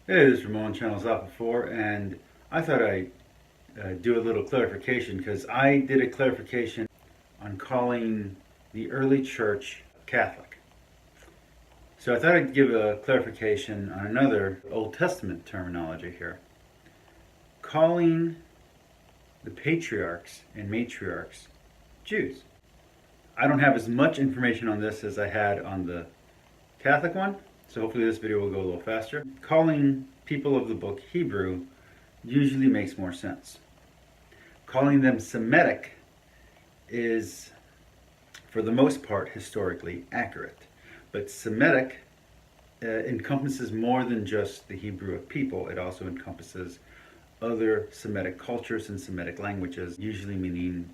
Hey, this is Ramon, Channels Alpha 4, and I thought I'd do a little clarification because I did a clarification on calling the early church Catholic. So I thought I'd give a clarification on another Old Testament terminology here. Calling the Patriarchs and Matriarchs Jews. I don't have as much information on this as I had on the Catholic one, so hopefully this video will go a little faster. Calling people of the book Hebrew usually makes more sense. Calling them Semitic is, for the most part, historically accurate. But Semitic encompasses more than just the Hebrew of people. It also encompasses other Semitic cultures and Semitic languages, usually meaning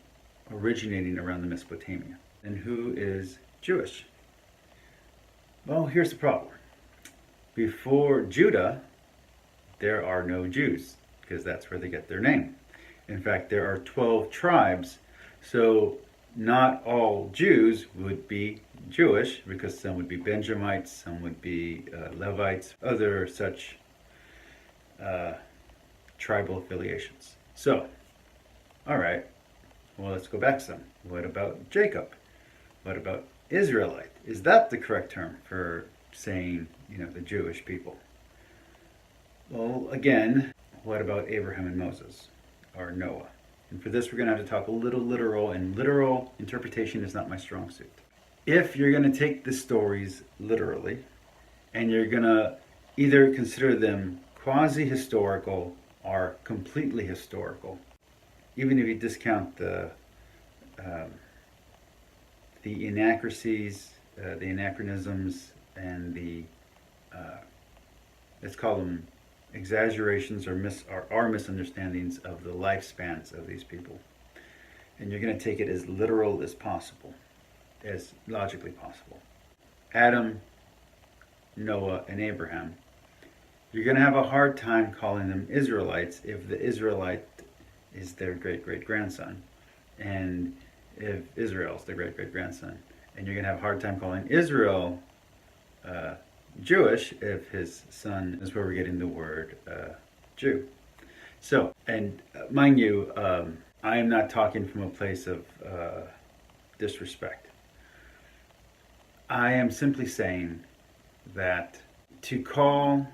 originating around the Mesopotamia. And who is Jewish? Well, here's the problem. Before Judah, there are no Jews, because that's where they get their name. In fact, there are 12 tribes, so not all Jews would be Jewish, because some would be Benjamites, some would be Levites, other such tribal affiliations. So, all right, well, let's go back some. What about Jacob? What about Israelite? Is that the correct term for saying, the Jewish people? Well, again, what about Abraham and Moses, or Noah? And for this, we're going to have to talk a little literal, and literal interpretation is not my strong suit. If you're going to take the stories literally, and you're going to either consider them quasi-historical or completely historical, even if you discount the inaccuracies, the anachronisms, and the let's call them exaggerations or misunderstandings of the lifespans of these people, and you're going to take it as literal as possible, as logically possible. Adam, Noah, and Abraham. You're going to have a hard time calling them Israelites if the Israelite is their great-great-grandson, and if Israel's their great-great-grandson. And you're going to have a hard time calling Israel Jewish if his son is where we're getting the word Jew. So, and mind you, I am not talking from a place of disrespect. I am simply saying that to call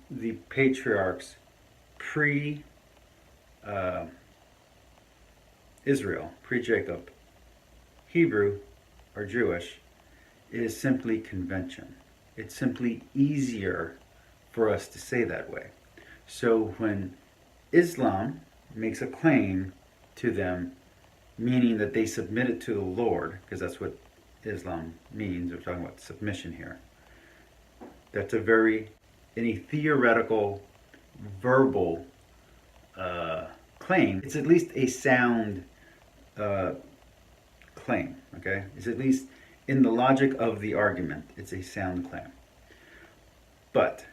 the patriarchs pre-Israel, pre-Jacob, Hebrew or Jewish is simply convention. It's simply easier for us to say that way. So when Islam makes a claim to them, meaning that they submit it to the Lord, because that's what Islam means, we're talking about submission here. That's in a theoretical, verbal claim, it's at least a sound claim, okay? It's at least in the logic of the argument, it's a sound claim. But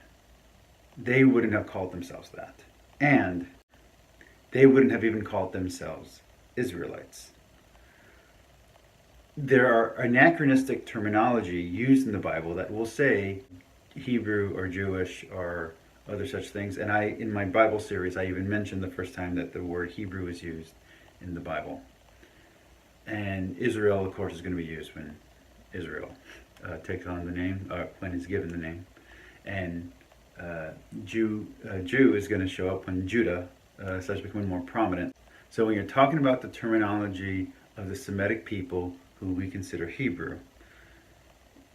they wouldn't have called themselves that. And they wouldn't have even called themselves Israelites. There are anachronistic terminology used in the Bible that will say Hebrew or Jewish or other such things. And in my Bible series, I even mentioned the first time that the word Hebrew is used in the Bible. And Israel, of course, is going to be used when Israel takes on the name, when it's given the name. And Jew is going to show up when Judah starts becoming more prominent. So when you're talking about the terminology of the Semitic people who we consider Hebrew,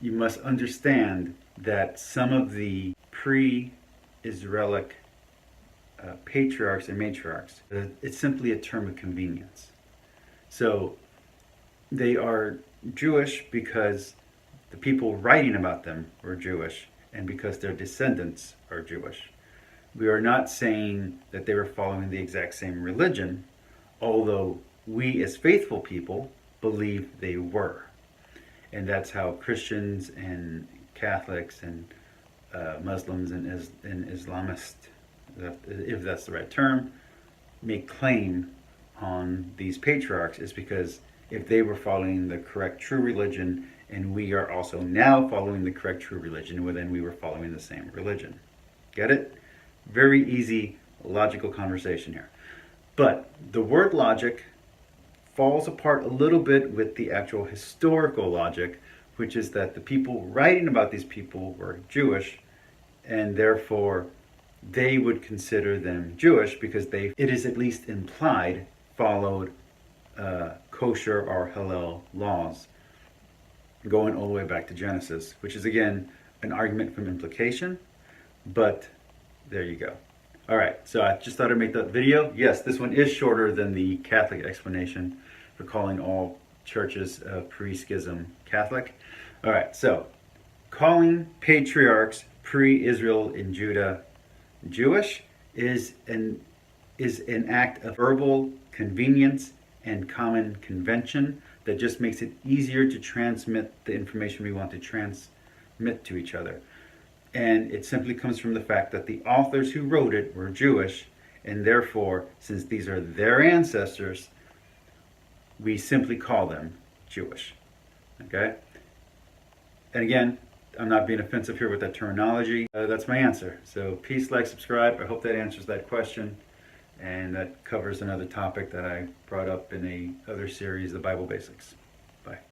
you must understand that some of the pre-Israelic patriarchs and matriarchs, it's simply a term of convenience. So they are Jewish because the people writing about them were Jewish and because their descendants are Jewish. We are not saying that they were following the exact same religion, although we as faithful people believe they were. And that's how Christians and Catholics and Muslims and Islamists, if that's the right term, make claim on these patriarchs, is because if they were following the correct true religion and we are also now following the correct true religion, well, then we were following the same religion. Get it? Very easy logical conversation here. But the word logic falls apart a little bit with the actual historical logic, which is that the people writing about these people were Jewish, and therefore they would consider them Jewish because it is at least implied, followed kosher or halal laws, going all the way back to Genesis, which is again an argument from implication, but there you go. All right, so I just thought I'd make that video. Yes, this one is shorter than the Catholic explanation for calling all churches pre-schism Catholic. All right, so calling patriarchs pre-Israel in Judah Jewish is an act of verbal convenience and common convention that just makes it easier to transmit the information we want to transmit to each other. And it simply comes from the fact that the authors who wrote it were Jewish, and therefore, since these are their ancestors, we simply call them Jewish. Okay? And again, I'm not being offensive here with that terminology. That's my answer. So peace, like, subscribe. I hope that answers that question. And that covers another topic that I brought up in a other series, the Bible Basics. Bye.